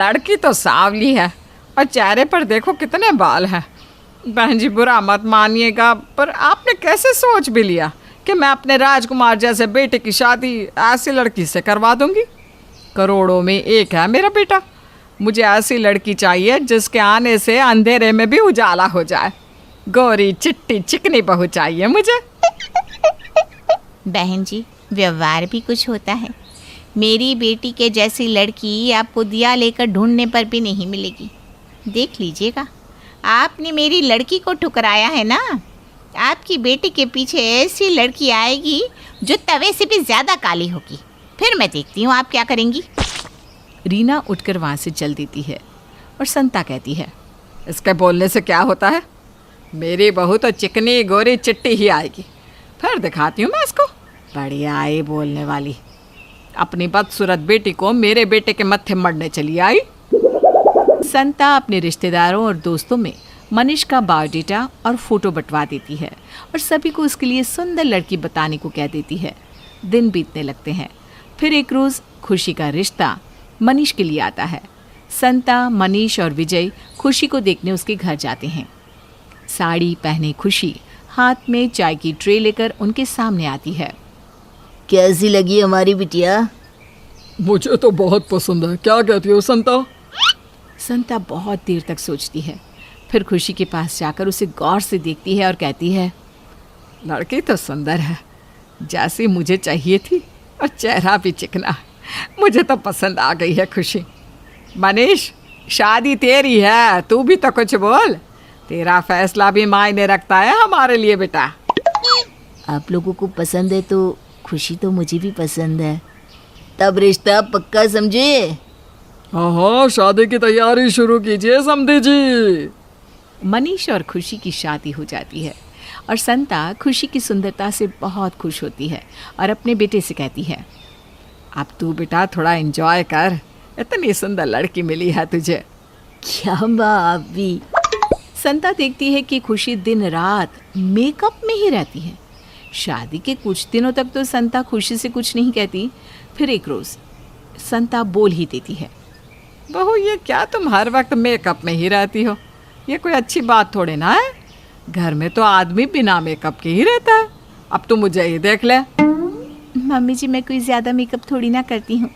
लड़की तो सांवली है और चेहरे पर देखो कितने बाल हैं। बहन जी बुरा मत मानिएगा, पर आपने कैसे सोच भी लिया कि मैं अपने राजकुमार जैसे बेटे की शादी ऐसी लड़की से करवा दूंगी? करोड़ों में एक है मेरा बेटा। मुझे ऐसी लड़की चाहिए जिसके आने से अंधेरे में भी उजाला हो जाए। गोरी चिट्टी चिकनी बहू चाहिए मुझे। बहन जी, व्यवहार भी कुछ होता है। मेरी बेटी के जैसी लड़की आपको दिया लेकर ढूंढने पर भी नहीं मिलेगी। देख लीजिएगा, आपने मेरी लड़की को ठुकराया है ना, आपकी बेटी के पीछे ऐसी लड़की आएगी जो तवे से भी ज़्यादा काली होगी। फिर मैं देखती हूँ आप क्या करेंगी। रीना उठकर वहाँ से चल देती है और संता कहती है, इसके बोलने से क्या होता है? मेरी बहू तो चिकनी गोरी चिट्टी ही आएगी। फिर दिखाती हूँ मैं इसको। बढ़िया आई बोलने वाली। अपनी बदसूरत बेटी को मेरे बेटे के मत्थे मरने चली आई। संता अपने रिश्तेदारों और दोस्तों में मनीष का बायोडेटा और फोटो बंटवा देती है और सभी को उसके लिए सुंदर लड़की बताने को कह देती है। दिन बीतने लगते हैं। फिर एक रोज़ खुशी का रिश्ता मनीष के लिए आता है। संता, मनीष और विजय खुशी को देखने उसके घर जाते हैं। साड़ी पहने खुशी हाथ में चाय की ट्रे लेकर उनके सामने आती है। कैसी लगी हमारी बिटिया? मुझे तो बहुत पसंद है। क्या कहती हो संता? संता बहुत देर तक सोचती है, फिर खुशी के पास जाकर उसे गौर से देखती है और कहती है, लड़की तो सुंदर है, जैसी मुझे चाहिए थी, और चेहरा भी चिकना। मुझे तो पसंद आ गई है खुशी। मनीष, शादी तेरी है, तू भी तो कुछ बोल। तेरा फैसला भी मायने रखता है हमारे लिए बेटा। आप लोगों को पसंद है तो खुशी तो मुझे भी पसंद है। तब रिश्ता पक्का समझे? हाँ, शादी की तैयारी शुरू कीजिए समधी जी। मनीष और खुशी की शादी हो जाती है और संता खुशी की सुंदरता से बहुत खुश होती है और अपने बेटे से कहती है, अब तू बेटा थोड़ा एंजॉय कर, इतनी सुंदर लड़की मिली है तुझे। क्या बात भी। संता देखती है कि खुशी दिन रात मेकअप में ही रहती है। शादी के कुछ दिनों तक तो संता खुशी से कुछ नहीं कहती। फिर एक रोज़ संता बोल ही देती है, बहू ये क्या तुम हर वक्त मेकअप में ही रहती हो? ये कोई अच्छी बात थोड़ी ना है। घर में तो आदमी बिना मेकअप के ही रहता है। अब तो मुझे ही देख ले। मम्मी जी, मैं कोई ज़्यादा मेकअप थोड़ी ना करती हूँ,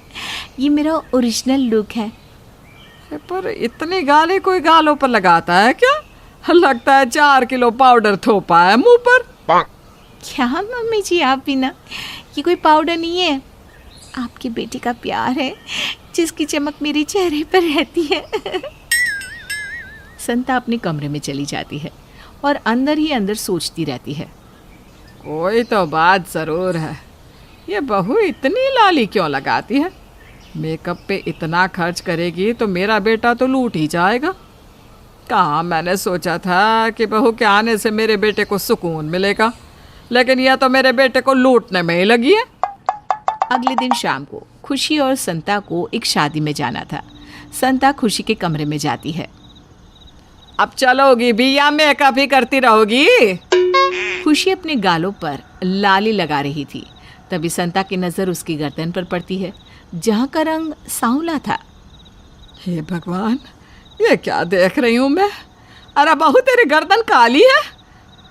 ये मेरा ओरिजिनल लुक है। पर इतनी गाली कोई गालों पर लगाता है क्या? लगता है 4 किलो पाउडर थोपा है मुंह पर। क्या मम्मी जी, आप भी ना, ये कोई पाउडर नहीं है, आपके बेटे का प्यार है जिसकी चमक मेरे चेहरे पर रहती है। संता अपने कमरे में चली जाती है और अंदर ही अंदर सोचती रहती है, कोई तो बात ज़रूर है। ये बहू इतनी लाली क्यों लगाती है? मेकअप पे इतना खर्च करेगी तो मेरा बेटा तो लूट ही जाएगा। कहाँ मैंने सोचा था कि बहू के आने से मेरे बेटे को सुकून मिलेगा, लेकिन यह तो मेरे बेटे को लूटने में ही लगी है। अगले दिन शाम को खुशी और संता को एक शादी में जाना था। संता खुशी के कमरे में जाती है। अब चलोगी भी या मेकअप ही करती रहोगी? खुशी अपने गालों पर लाली लगा रही थी। तभी संता की नज़र उसकी गर्दन पर पड़ती है, जहाँ का रंग सांवला था। हे भगवान, ये क्या देख रही हूँ मैं? अरे बहू, तेरी गर्दन काली है,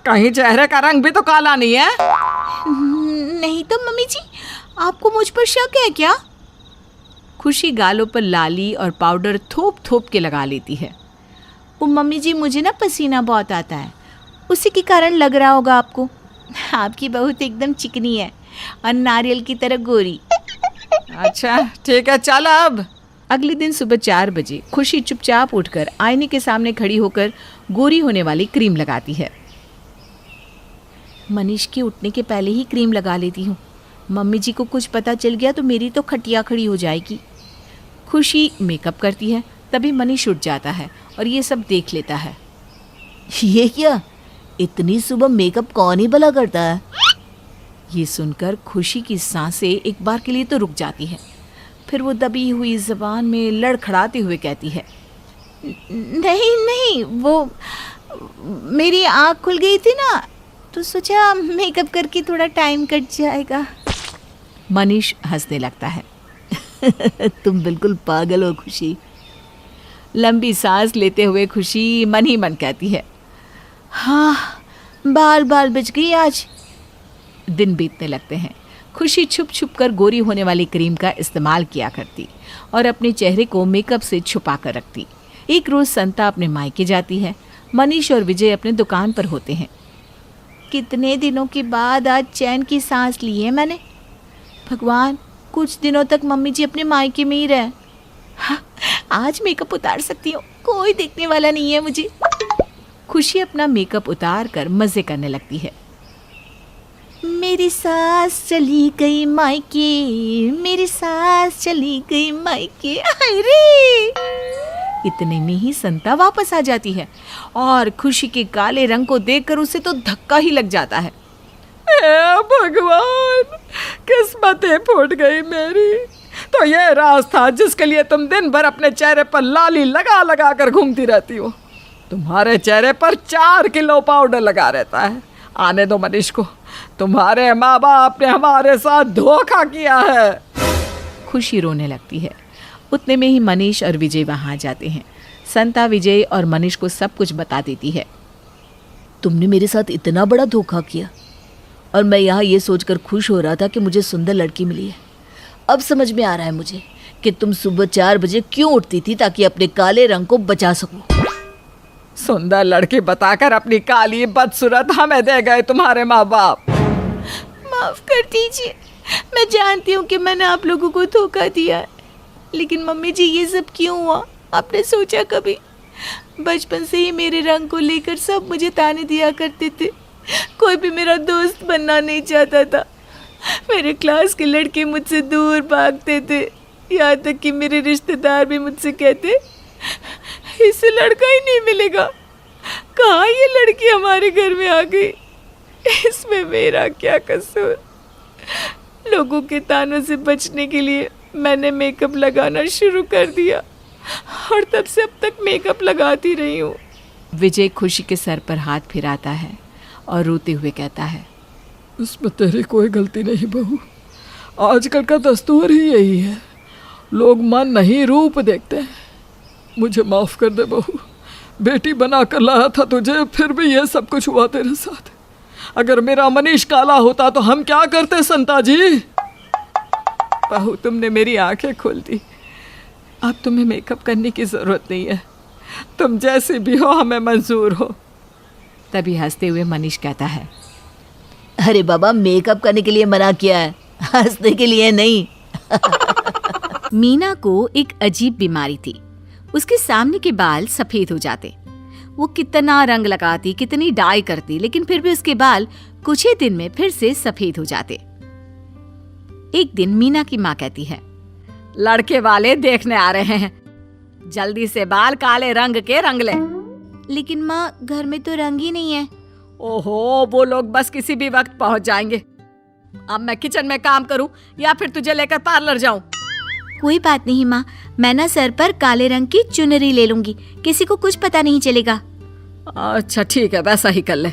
कहीं चेहरे का रंग भी तो काला नहीं है? नहीं तो मम्मी जी, आपको मुझ पर शक है क्या? खुशी गालों पर लाली और पाउडर थोप थोप के लगा लेती है। वो मम्मी जी, मुझे ना पसीना बहुत आता है, उसी के कारण लग रहा होगा आपको। आपकी बहू तो एकदम चिकनी है और नारियल की तरह गोरी। अच्छा ठीक है, चल अब। अगले दिन सुबह 4 बजे खुशी चुपचाप उठकर आईने के सामने खड़ी होकर गोरी होने वाली क्रीम लगाती है। मनीष के उठने के पहले ही क्रीम लगा लेती हूँ, मम्मी जी को कुछ पता चल गया तो मेरी तो खटिया खड़ी हो जाएगी। खुशी मेकअप करती है, तभी मनीष उठ जाता है और ये सब देख लेता है। ये क्या, इतनी सुबह मेकअप कौन ही भला करता है? ये सुनकर खुशी की सांसें एक बार के लिए तो रुक जाती है। फिर वो दबी हुई ज़बान में लड़खड़ाते हुए कहती है, नहीं नहीं, वो मेरी आँख खुल गई थी ना, तो सोचा मेकअप करके थोड़ा टाइम कट जाएगा। मनीष हंसने लगता है। तुम बिल्कुल पागल हो खुशी। लंबी सांस लेते हुए खुशी मन ही मन कहती है, हाँ बाल बाल बच गई आज। दिन बीतने लगते हैं। खुशी छुप छुप कर गोरी होने वाली क्रीम का इस्तेमाल किया करती और अपने चेहरे को मेकअप से छुपा कर रखती। एक रोज़ संता अपने मायके जाती है। मनीष और विजय अपने दुकान पर होते हैं। कितने दिनों के बाद आज चैन की सांस ली है मैंने। भगवान, कुछ दिनों तक मम्मी जी अपने मायके में ही रहे। हाँ, आज मेकअप उतार सकती हूँ, कोई देखने वाला नहीं है मुझे। खुशी अपना मेकअप उतार कर मज़े करने लगती है। मेरी सास चली गई मायके, मेरी सास चली गई मायके, अरे। इतने में ही संता वापस आ जाती है और खुशी के काले रंग को देखकर उसे तो धक्का ही लग जाता है। हे भगवान, किस्मतें फूट गई मेरी। तो ये राज था जिसके लिए तुम दिन भर अपने चेहरे पर लाली लगा लगा कर घूमती रहती हो। तुम्हारे चेहरे पर 4 किलो पाउडर लगा रहता है। आने दो मनीष को, तुम्हारे माँ बाप ने हमारे साथ धोखा किया है। खुशी रोने लगती है। उतने में ही मनीष और विजय वहाँ आ जाते हैं। संता विजय और मनीष को सब कुछ बता देती है। तुमने मेरे साथ इतना बड़ा धोखा किया और मैं यहाँ ये सोचकर खुश हो रहा था कि मुझे सुंदर लड़की मिली है। अब समझ में आ रहा है मुझे कि तुम सुबह 4 बजे क्यों उठती थी, ताकि अपने काले रंग को बचा सको। सुंदर लड़की बताकर अपनी काली बदसूरत हमें दे गए तुम्हारे माँ बाप। माफ़ कर दीजिए, मैं जानती हूँ कि मैंने आप लोगों को धोखा दिया है, लेकिन मम्मी जी ये सब क्यों हुआ आपने सोचा कभी? बचपन से ही मेरे रंग को लेकर सब मुझे ताने दिया करते थे। कोई भी मेरा दोस्त बनना नहीं चाहता था। मेरे क्लास के लड़के मुझसे दूर भागते थे, यहाँ तक कि मेरे रिश्तेदार भी मुझसे कहते इससे लड़का ही नहीं मिलेगा। कहाँ ये लड़की हमारे घर में आ गई, इसमें मेरा क्या कसूर? लोगों के तानों से बचने के लिए मैंने मेकअप लगाना शुरू कर दिया और तब से अब तक मेकअप लगाती रही हूँ। विजय खुशी के सर पर हाथ फिराता है और रोते हुए कहता है, इसमें तेरी कोई गलती नहीं बहू। आजकल का दस्तूर ही यही है, लोग मन नहीं रूप देखते हैं। मुझे माफ़ कर दे बहू, बेटी बना कर लाया था तुझे, फिर भी ये सब कुछ हुआ तेरे साथ। अगर मेरा मनीष काला होता तो हम क्या करते संता जी? बहू, तुमने मेरी आंखें खोल दी। अब तुम्हें मेकअप करने की ज़रूरत नहीं है। तुम जैसी भी हो हमें मंजूर हो। तभी हंसते हुए मनीष कहता है, अरे बाबा, मेकअप करने के लिए मना किया है, हंसने के लिए नहीं। मीना को एक अजीब बीमारी थी। उसके सामने के बाल सफेद हो जाते। वो कितना रंग लगाती, कितनी डाई करती, लेकिन फिर भी उसके बाल कुछ ही दिन में फिर से सफेद हो जाते। एक दिन मीना की माँ कहती है, लड़के वाले देखने आ रहे हैं, जल्दी से बाल काले रंग के रंग ले। लेकिन माँ, घर में तो रंग ही नहीं है। ओहो, वो लोग बस किसी भी वक्त पहुंच जाएंगे। अब मैं किचन में काम करूं या फिर तुझे लेकर पार्लर जाऊं? कोई बात नहीं माँ, मैं ना सर पर काले रंग की चुनरी ले लूंगी, किसी को कुछ पता नहीं चलेगा। अच्छा ठीक है, वैसा ही कर ले।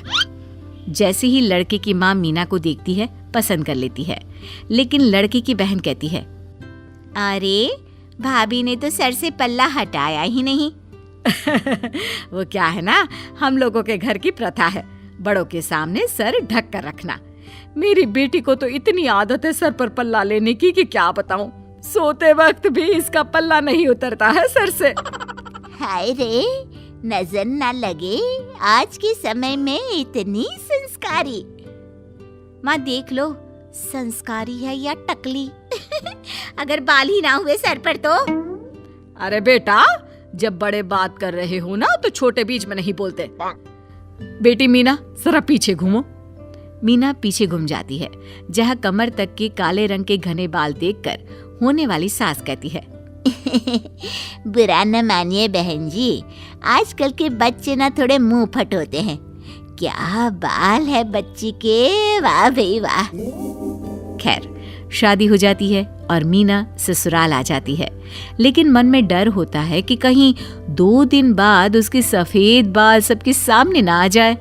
जैसे ही लड़के की माँ मीना को देखती है, पसंद कर लेती है, लेकिन लड़के की बहन कहती है, अरे भाभी ने तो सर से पल्ला हटाया ही नहीं। वो क्या है ना, हम लोगों के घर की प्रथा है, बड़ों के सामने सर ढक कर रखना। मेरी बेटी को तो इतनी आदत है सर पर पल्ला लेने की कि क्या बताऊं। सोते वक्त भी इसका पल्ला नहीं उतरता है सर से। हाय रे, नजर ना लगे, आज के समय में इतनी संस्कारी। माँ देख लो, संस्कारी है या टकली। अगर बाल ही ना हुए सर पर तो। अरे बेटा, जब बड़े बात कर रहे हो ना तो छोटे बीच में नहीं बोलते। बेटी मीना, जरा पीछे घूमो। मीना पीछे घूम जाती है, जहाँ कमर तक के काले रंग के घने बाल देखकर होने वाली सास कहती है, बुरा न मानिए बहन जी, आजकल के बच्चे ना थोड़े मुंह फट होते हैं। क्या बाल है बच्ची के, वाह भाई वाह। खैर, शादी हो जाती है और मीना ससुराल आ जाती है, लेकिन मन में डर होता है कि कहीं 2 दिन बाद उसके सफेद बाल सबके सामने ना आ जाए।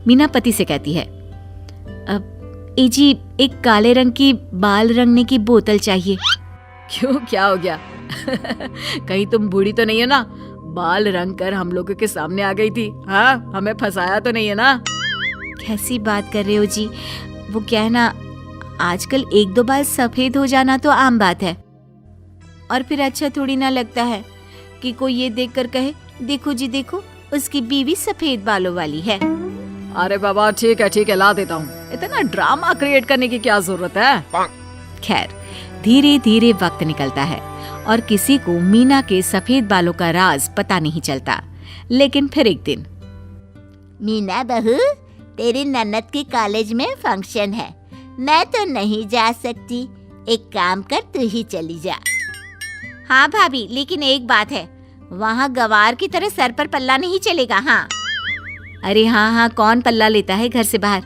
मीना पति से कहती है, अब ए जी, एक काले रंग की बाल रंगने की बोतल चाहिए। क्यों, क्या हो गया? कहीं तुम बूढ़ी तो नहीं हो ना? बाल रंग कर हम लोगों के सामने आ गई थी। हाँ, हमें फंसाया तो नहीं है ना? कैसी बात कर रहे हो जी? वो क्या है ना, आजकल 1-2 बाल सफेद हो जाना तो आम बात है। और फिर अच्छा थोड़ी ना लगता है कि कोई ये देखकर कहे, देखो जी देखो, उसकी बीवी सफेद बालों वाली है। अरे बाबा ठीक है, ला देता हूँ। इतना ड्रामा क्रिएट करने की क्या जरूरत है? खैर, धीरे धीरे वक्त निकलता है और किसी को मीना के सफेद बालों का राज पता नहीं चलता। लेकिन फिर एक दिन, मीना बहू, तेरी ननद के कॉलेज में फंक्शन है, मैं तो नहीं जा सकती, एक काम कर तू ही चली जा। हाँ भाभी, लेकिन एक बात है, वहाँ गवार की तरह सर पर पल्ला नहीं चलेगा। हाँ। अरे हाँ, कौन पल्ला लेता है घर से बाहर?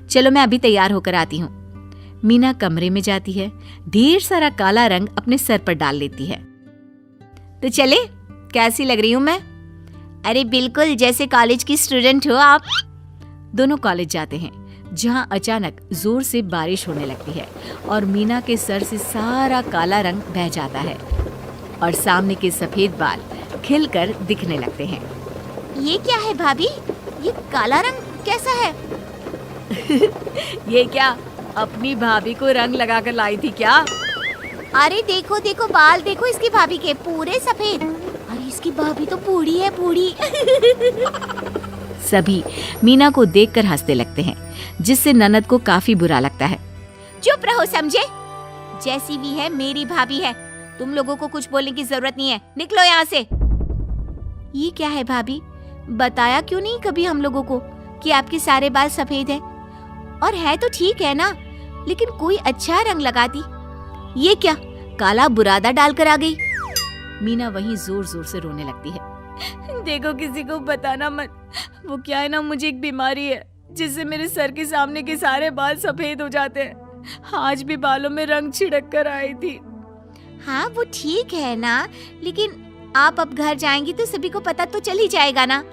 चलो मैं अभी तैयार होकर आती हूँ। मीना कमरे में जाती है, ढेर सारा काला रंग अपने सर पर डाल लेती है। तो चले, कैसी लग रही हूँ मैं? अरे बिल्कुल जैसे कॉलेज की स्टूडेंट हो आप। दोनों कॉलेज जाते हैं, जहाँ अचानक जोर से बारिश होने लगती है और मीना के सर से सारा काला रंग बह जाता है और सामने के सफेद बाल खिलकर दिखने लगते हैं। ये क्या है भाभी? ये काला रंग कैसा है? ये क्या अपनी भाभी को रंग लगाकर लाई थी क्या? अरे देखो देखो, बाल देखो इसकी भाभी के, पूरे सफेद। अरे इसकी भाभी तो बूढ़ी है, बूढ़ी। सभी मीना को देखकर हंसने लगते हैं, जिससे ननद को काफी बुरा लगता है। चुप रहो समझे, जैसी भी है मेरी भाभी है, तुम लोगों को कुछ बोलने की जरूरत नहीं है, निकलो यहाँ से। ये क्या है भाभी, बताया क्यों नहीं कभी हम लोगों को कि आपके सारे बाल सफेद हैं? और है तो ठीक है ना, लेकिन कोई अच्छा रंग लगाती। ये क्या काला बुरादा डालकर आ गई? मीना वहीं जोर जोर से रोने लगती है। देखो किसी को बताना मत, वो क्या है ना, मुझे एक बीमारी है जिससे मेरे सर के सामने के सारे बाल सफेद हो जाते हैं। आज भी बालों में रंग छिड़क कर आई थी। हाँ वो ठीक है ना, लेकिन आप अब घर जाएंगी तो सभी को पता तो चल ही जाएगा ना।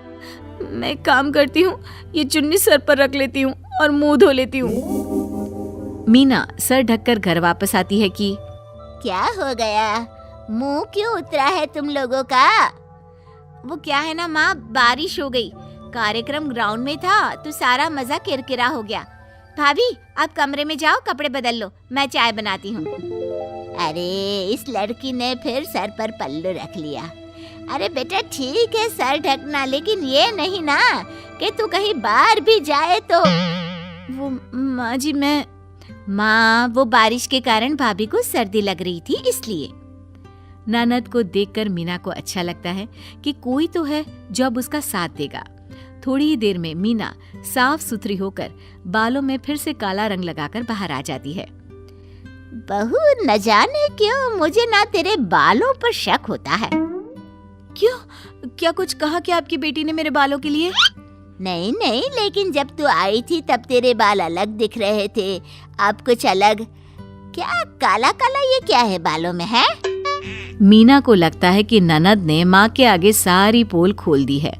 मैं एक काम करती हूँ, ये चुन्नी सर पर रख लेती हूँ और मुंह धो लेती हूँ। मीना सर ढककर घर वापस आती है कि क्या हो गया, मुंह क्यों उतरा है तुम लोगों का? वो क्या है ना माँ, बारिश हो गई, कार्यक्रम ग्राउंड में था तो सारा मजा किरकिरा हो गया। भाभी आप कमरे में जाओ, कपड़े बदल लो, मैं चाय बनाती हूँ। अरे इस लड़की ने फिर सर पर पल्लू रख लिया। अरे बेटा ठीक है सर ढकना, लेकिन ये नहीं ना कि तू कहीं बाहर भी जाए तो। वो माँ जी, माँ वो बारिश के कारण भाभी को सर्दी लग रही थी इसलिए। ननद को देखकर मीना को अच्छा लगता है कि कोई तो है जो अब उसका साथ देगा। थोड़ी ही देर में मीना साफ सुथरी होकर बालों में फिर से काला रंग लगाकर बाहर आ जाती है। बहू न जाने क्यों मुझे ना तेरे बालों पर शक होता है। क्यों, क्या कुछ कहा क्या आपकी बेटी ने मेरे बालों के लिए? नहीं नहीं, लेकिन जब तू आई थी तब तेरे बाल अलग दिख रहे थे, अब कुछ अलग। क्या काला काला ये क्या है बालों में है? मीना को लगता है कि ननद ने माँ के आगे सारी पोल खोल दी है।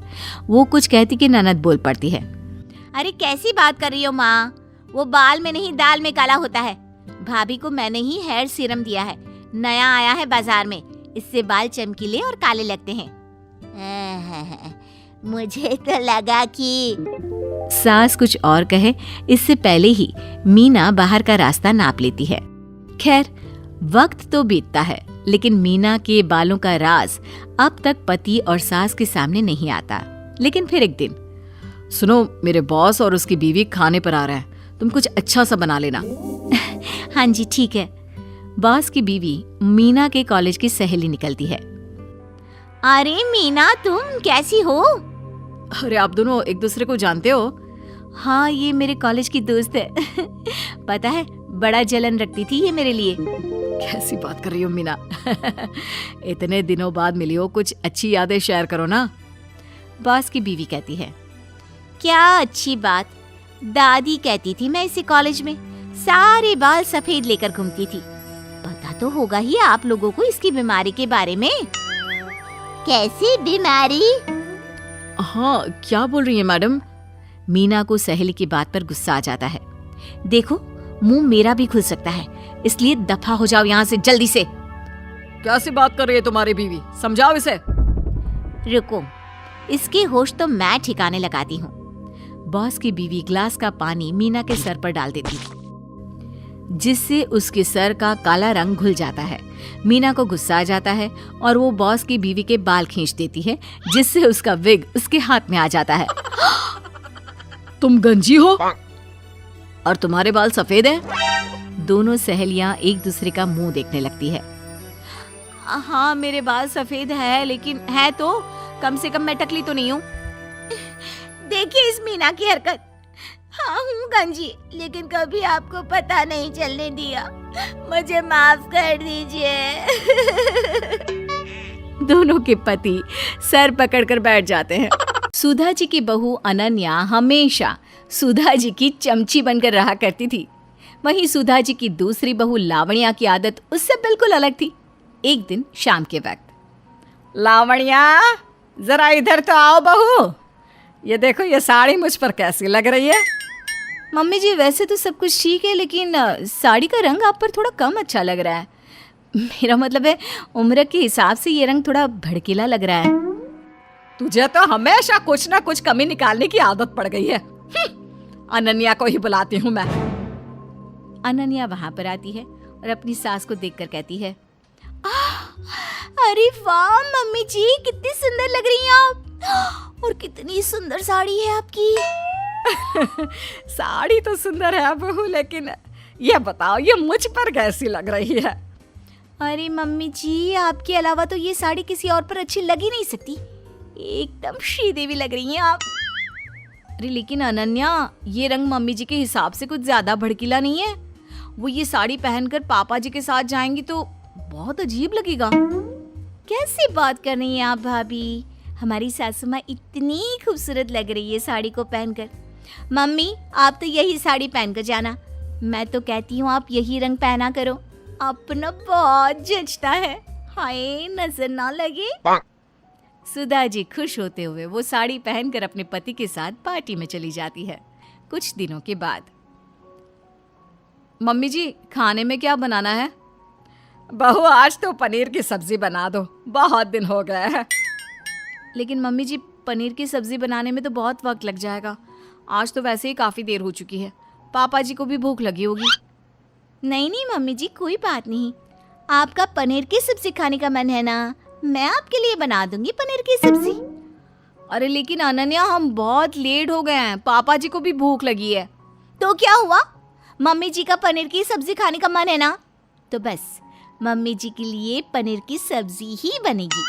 वो कुछ कहती कि ननद बोल पड़ती है, अरे कैसी बात कर रही हो माँ, वो बाल में नहीं दाल में काला होता है। भाभी को मैंने ही हेयर सीरम दिया है, नया आया है बाजार में, इससे बाल चमकीले और काले लगते हैं। मुझे तो लगा कि सास कुछ और कहे इससे पहले ही मीना बाहर का रास्ता नाप लेती है। खैर वक्त तो बीतता है, लेकिन मीना के बालों का राज अब तक पति और सास के सामने नहीं आता। लेकिन फिर एक दिन, सुनो, मेरे बॉस और उसकी बीवी खाने पर आ रहे हैं, तुम कुछ अच्छा सा बना लेना। हाँ जी ठीक है। बॉस की बीवी मीना के कॉलेज की सहेली निकलती है। अरे मीना तुम कैसी हो? अरे आप दोनों एक दूसरे को जानते हो? हाँ ये मेरे कॉलेज की दोस्त है। पता है बड़ा जलन रखती थी ये मेरे लिए। कैसी बात कर रही हो मीना? इतने दिनों बाद मिली हो, कुछ अच्छी यादें शेयर करो ना। बॉस की बीवी कहती है, क्या अच्छी बात, दादी कहती थी मैं इसी कॉलेज में सारे बाल सफेद लेकर घूमती थी। पता तो होगा ही आप लोगों को इसकी बीमारी के बारे में। कैसी बीमारी? हाँ क्या बोल रही है मैडम? मीना को सहेली की बात पर गुस्सा आ जाता है। देखो मुंह मेरा भी खुल सकता है, इसलिए दफा हो जाओ यहाँ से जल्दी से। कैसी बात कर रही है तुम्हारी बीवी, समझाओ इसे। रुको, इसकी होश तो मैं ठिकाने लगाती हूँ। बॉस की बीवी ग्लास का पानी मीना के सर पर डाल देती है, जिससे उसके सर का काला रंग घुल जाता है। मीना को गुस्सा आ जाता है और वो बॉस की बीवी के बाल खींच देती है, जिससे उसका विग उसके हाथ में आ जाता है। तुम गंजी हो? और तुम्हारे बाल सफेद हैं? दोनों सहेलियां एक दूसरे का मुंह देखने लगती है। हाँ, मेरे बाल सफेद है, लेकिन है तो कम से कम मैं टकली तो नहीं हूँ। देखिए इस मीना की हरकत। हाँ हूँ गंजी, लेकिन कभी आपको पता नहीं चलने दिया। मुझे माफ कर दीजिए। दोनों के पति सर पकड़कर बैठ जाते हैं। सुधा जी की बहू अनन्या हमेशा सुधा जी की चमची बनकर रहा करती थी। वहीं सुधा जी की दूसरी बहू लावण्या की आदत उससे बिल्कुल अलग थी। एक दिन शाम के वक्त, लावण्या जरा इधर तो आओ बहू। ये देखो ये साड़ी मुझ पर कैसी लग रही है। मम्मी जी वैसे तो सब कुछ ठीक है, लेकिन साड़ी का रंग आप पर थोड़ा कम अच्छा लग रहा है। मेरा मतलब है उम्र के हिसाब से ये रंग थोड़ा भड़कीला लग रहा है। तुझे तो हमेशा कुछ ना कुछ कमी निकालने की आदत पड़ गई है। अनन्या को ही बुलाती हूँ मैं। अनन्या वहां पर आती है और अपनी सास को देखकर कहती है, अरे वाह मम्मी जी, कितनी सुंदर लग रही हैं आप। और कितनी सुंदर साड़ी है आपकी। साड़ी तो सुंदर है बहू, लेकिन ये बताओ ये मुझ पर कैसी लग रही है। अरे मम्मी जी, आपके अलावा तो ये साड़ी किसी और पर अच्छी लग ही नहीं सकती। एकदम श्रीदेवी लग रही हैं आप। अरे लेकिन अनन्या, ये रंग मम्मी जी के हिसाब से कुछ ज्यादा भड़कीला नहीं है। वो ये साड़ी पहनकर पापा जी के साथ जाएंगी तो बहुत अजीब लगेगा। कैसी बात कर रही हैं आप भाभी? हमारी सासू माँ इतनी खूबसूरत लग रही है साड़ी को पहनकर। मम्मी आप तो यही साड़ी पहनकर जाना। मैं तो कहती हूँ आप यही रंग पहना करो, अपना बहुत जचता है। हाय नजर ना लगे। सुधा जी खुश होते हुए वो साड़ी पहनकर अपने पति के साथ पार्टी में चली जाती है। कुछ दिनों के बाद, मम्मी जी खाने में क्या बनाना है? बहू आज तो पनीर की सब्जी बना दो, बहुत दिन हो गए हैं। लेकिन मम्मी जी पनीर की सब्जी बनाने में तो बहुत वक्त लग जाएगा। आज तो वैसे ही काफी देर हो चुकी है, पापा जी को भी भूख लगी होगी। नहीं नहीं मम्मी जी, कोई बात नहीं। आपका पनीर की सब्जी खाने का मन है ना, मैं आपके लिए बना दूंगी पनीर की सब्जी। अरे लेकिन अनन्या, हम बहुत लेट हो गए हैं, पापा जी को भी भूख लगी है। तो क्या हुआ, मम्मी जी का पनीर की सब्जी खाने का मन है ना, तो बस मम्मी जी के लिए पनीर की सब्जी ही बनेगी।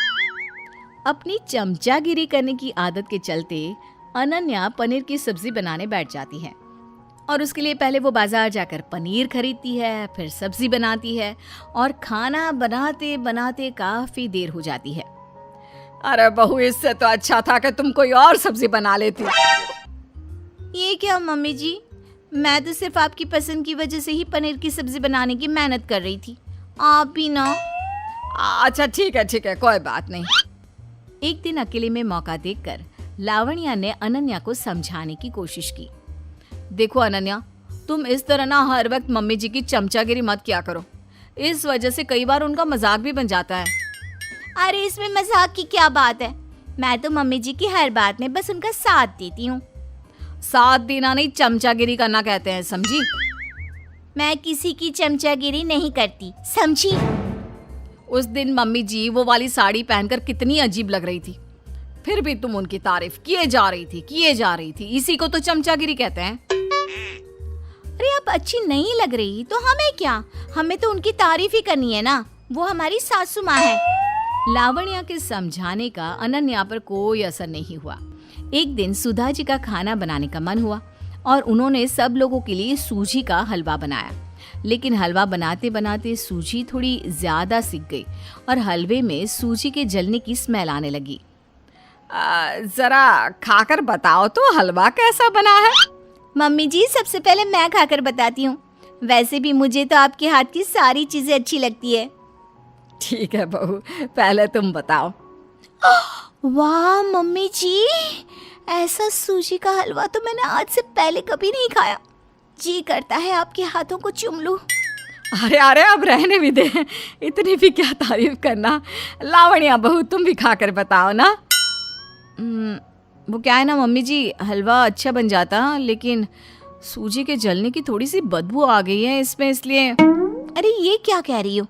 अपनी चमचागिरी करने की आदत के चलते अनन्या पनीर की सब्जी बनाने बैठ जाती है और उसके लिए पहले वो बाजार जाकर पनीर खरीदती है, फिर सब्जी बनाती है और खाना बनाते बनाते काफी देर हो जाती है। अरे बहू, इससे तो अच्छा था कि तुम कोई और सब्जी बना लेती। ये क्या मम्मी जी, मैं तो सिर्फ आपकी पसंद की वजह से ही पनीर की सब्जी बनाने की मेहनत कर रही थी, आप भी ना। अच्छा ठीक है, कोई बात नहीं। एक दिन अकेले में मौका देखकर लावण्या ने अनन्या को समझाने की कोशिश की। देखो अनन्या, तुम इस तरह ना हर वक्त मम्मी जी की चमचागिरी मत किया करो, इस वजह से कई बार उनका मजाक भी बन जाता है। अरे इसमें मजाक की क्या बात है, मैं तो मम्मी जी की हर बात में बस उनका साथ देती हूँ। साथ देना नहीं, चमचागिरी करना कहते हैं, समझी? मैं किसी की चमचागिरी नहीं करती, समझी? उस दिन मम्मी जी वो वाली साड़ी पहनकर कितनी अजीब लग रही थी, फिर भी तुम उनकी तारीफ किए जा रही थी। इसी को तो चमचागिरी कहते हैं। अरे आप अच्छी नहीं लग रही तो हमें क्या, हमें तो उनकी तारीफ ही करनी है ना, वो हमारी सासू माँ है। लावण्या के समझाने का अनन्या पर कोई असर नहीं हुआ। एक दिन सुधा जी का खाना बनाने का मन हुआ और उन्होंने सब लोगों के लिए सूजी का हलवा बनाया। लेकिन हलवा बनाते बनाते सूजी थोड़ी ज्यादा सिक गई और हलवे में सूजी के जलने की स्मेल आने लगी। जरा खाकर बताओ तो हलवा कैसा बना है। मम्मी जी सबसे पहले मैं खाकर बताती हूँ, वैसे भी मुझे तो आपके हाथ की सारी चीजें अच्छी लगती है। ठीक है बहू, पहले तुम बताओ। वाह मम्मी जी, ऐसा सूजी का हलवा तो मैंने आज से पहले कभी नहीं खाया। जी करता है आपके हाथों को चूम लूं। अरे अब रहने भी दे, इतनी भी क्या तारीफ करना। लावण्या बहू, तुम भी खाकर बताओ ना। वो क्या है ना मम्मी जी, हलवा अच्छा बन जाता, लेकिन सूजी के जलने की थोड़ी सी बदबू आ गई है इसमें, इसलिए। अरे ये क्या कह रही हो,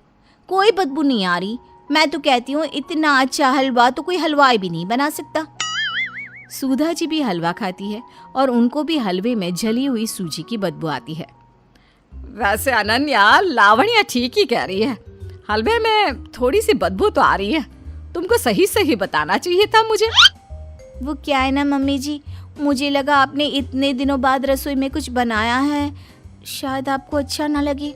कोई बदबू नहीं आ रही। मैं तो कहती हूँ इतना अच्छा हलवा तो कोई हलवाई भी नहीं बना सकता। सुधा जी भी हलवा खाती है और उनको भी हलवे में जली हुई सूजी की बदबू आती है। वैसे अनन्या, लावण्या ठीक ही कह रही है, हलवे में थोड़ी सी बदबू तो आ रही है। तुमको सही सही बताना चाहिए था मुझे। वो क्या है ना मम्मी जी, मुझे लगा आपने इतने दिनों बाद रसोई में कुछ बनाया है, शायद आपको अच्छा ना लगे।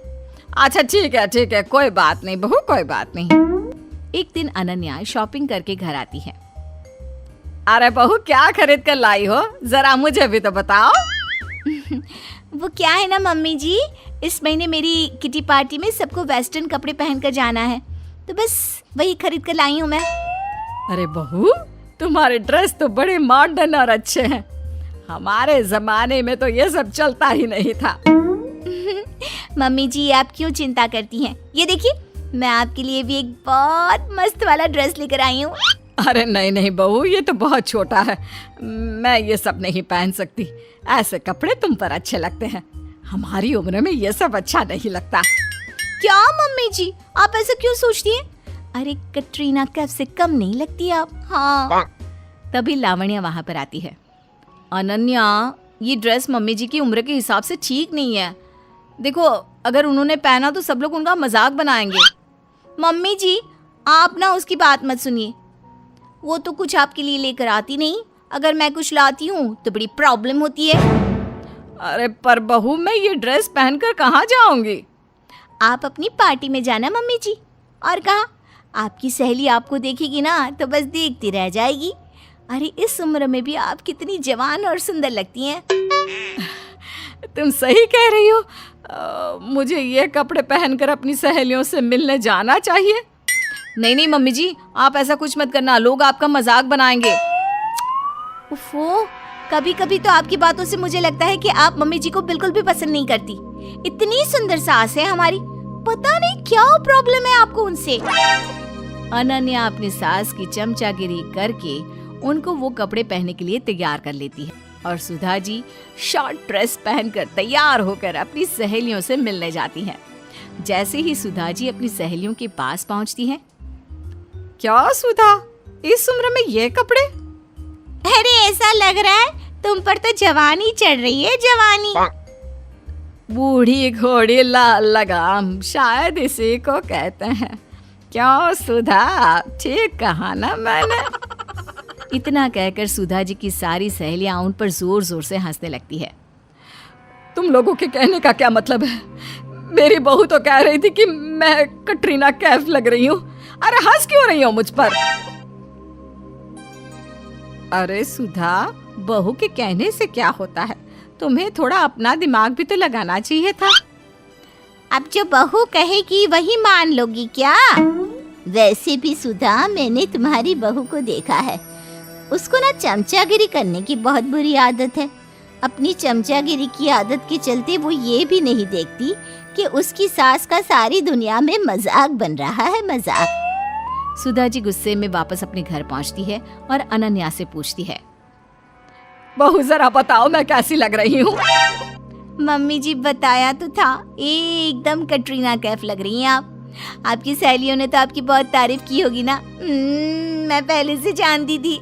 अच्छा ठीक है, कोई बात नहीं बहू, कोई बात नहीं। एक दिन अनन्या शॉपिंग करके घर आती है। अरे बहू, क्या खरीद कर लाई हो, जरा मुझे भी तो बताओ। वो क्या है ना मम्मी जी, इस महीने मेरी किटी पार्टी में सबको वेस्टर्न कपड़े पहनकर जाना है, तो बस वही खरीद कर लाई हूँ मैं। अरे बहू, तुम्हारे ड्रेस तो बड़े मॉडर्न और अच्छे हैं। हमारे जमाने में तो ये सब चलता ही नहीं था। मम्मी जी आप क्यों चिंता करती हैं, ये देखिए मैं आपके लिए भी एक बहुत मस्त वाला ड्रेस लेकर आई हूँ। अरे नहीं बहू, ये तो बहुत छोटा है, मैं ये सब नहीं पहन सकती। ऐसे कपड़े तुम पर अच्छे लगते हैं, हमारी उम्र में ये सब अच्छा नहीं लगता। क्या मम्मी जी, आप ऐसा क्यों सोचती हैं? अरे कटरीना कैफ से कम नहीं लगती आप। हाँ। तभी लावण्या वहां पर आती है। अनन्या, ये ड्रेस मम्मी जी की उम्र के हिसाब से ठीक नहीं है। देखो, अगर उन्होंने पहना तो सब लोग उनका मजाक बनाएंगे। मम्मी जी आप ना उसकी बात मत सुनिए, वो तो कुछ आपके लिए लेकर आती नहीं, अगर मैं कुछ लाती हूँ तो बड़ी प्रॉब्लम होती है। अरे पर बहू, मैं ये ड्रेस पहनकर कहाँ जाऊंगी? आप अपनी पार्टी में जाना मम्मी जी, और कहाँ आपकी सहेली आपको देखेगी ना तो बस देखती रह जाएगी। अरे इस उम्र में भी आप कितनी जवान और सुंदर लगती हैं। तुम सही कह रही हो। मुझे ये कपड़े पहनकर अपनी सहेलियों से मिलने जाना चाहिए। नहीं मम्मी जी, आप ऐसा कुछ मत करना, लोग आपका मजाक बनाएंगे। उफ़ो, कभी कभी तो आपकी बातों से मुझे लगता है कि आप मम्मी जी को बिल्कुल भी पसंद नहीं करती। इतनी सुंदर सास है हमारी, पता नहीं क्या प्रॉब्लम है आपको उनसे। अनन्या अपनी सास की चमचागिरी करके उनको वो कपड़े पहनने के लिए तैयार कर लेती है और सुधा जी शॉर्ट ड्रेस पहनकर तैयार होकर अपनी सहेलियों से मिलने जाती हैं। जैसे ही सुधा जी अपनी सहेलियों के पास पहुंचती हैं, क्या सुधा, इस उम्र में ये कपड़े? अरे ऐसा लग रहा है तुम पर तो जवानी चढ़ रही है, जवानी। बूढ़ी घोड़ी लाल लगाम, शायद इसी को कहते हैं। क्यों सुधा, ठीक कहा ना मैंने? इतना कहकर सुधा जी की सारी सहेलियां उन पर जोर जोर से हंसने लगती है। तुम लोगों के कहने का क्या मतलब है? मेरी बहू तो कह रही थी कि मैं कटरीना कैफ लग रही हूँ। अरे हंस क्यों रही हो मुझ पर? अरे सुधा, बहू के कहने से क्या होता है? तुम्हें थोड़ा अपना दिमाग भी तो लगाना चाहिए था। अब जो बहू कहेगी वही मान लोगी क्या? वैसे भी सुधा, मैंने तुम्हारी बहू को देखा है, उसको ना चमचागिरी करने की बहुत बुरी आदत है। अपनी चमचागिरी की आदत के चलते वो ये भी नहीं देखती कि उसकी सास का सारी दुनिया में मजाक बन रहा है, मजाक। सुधा जी गुस्से में वापस अपने घर पहुंचती है और अनन्या से पूछती है, बहू जरा बताओ मैं कैसी लग रही हूँ? मम्मी जी बताया तो था, एकदम कटरीना कैफ लग रही हैं आप। आपकी सहेलियों ने तो आपकी बहुत तारीफ की होगी ना। मैं पहले से जानती थी,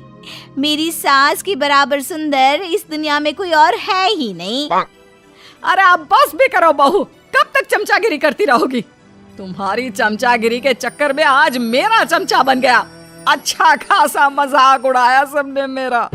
मेरी सास की बराबर सुंदर इस दुनिया में कोई और है ही नहीं। अरे आप बस भी करो बहू, कब तक चमचागिरी करती रहोगी? तुम्हारी चमचागिरी के चक्कर में आज मेरा चमचा बन गया। अच्छा खासा मजाक उड़ाया सबने मेरा।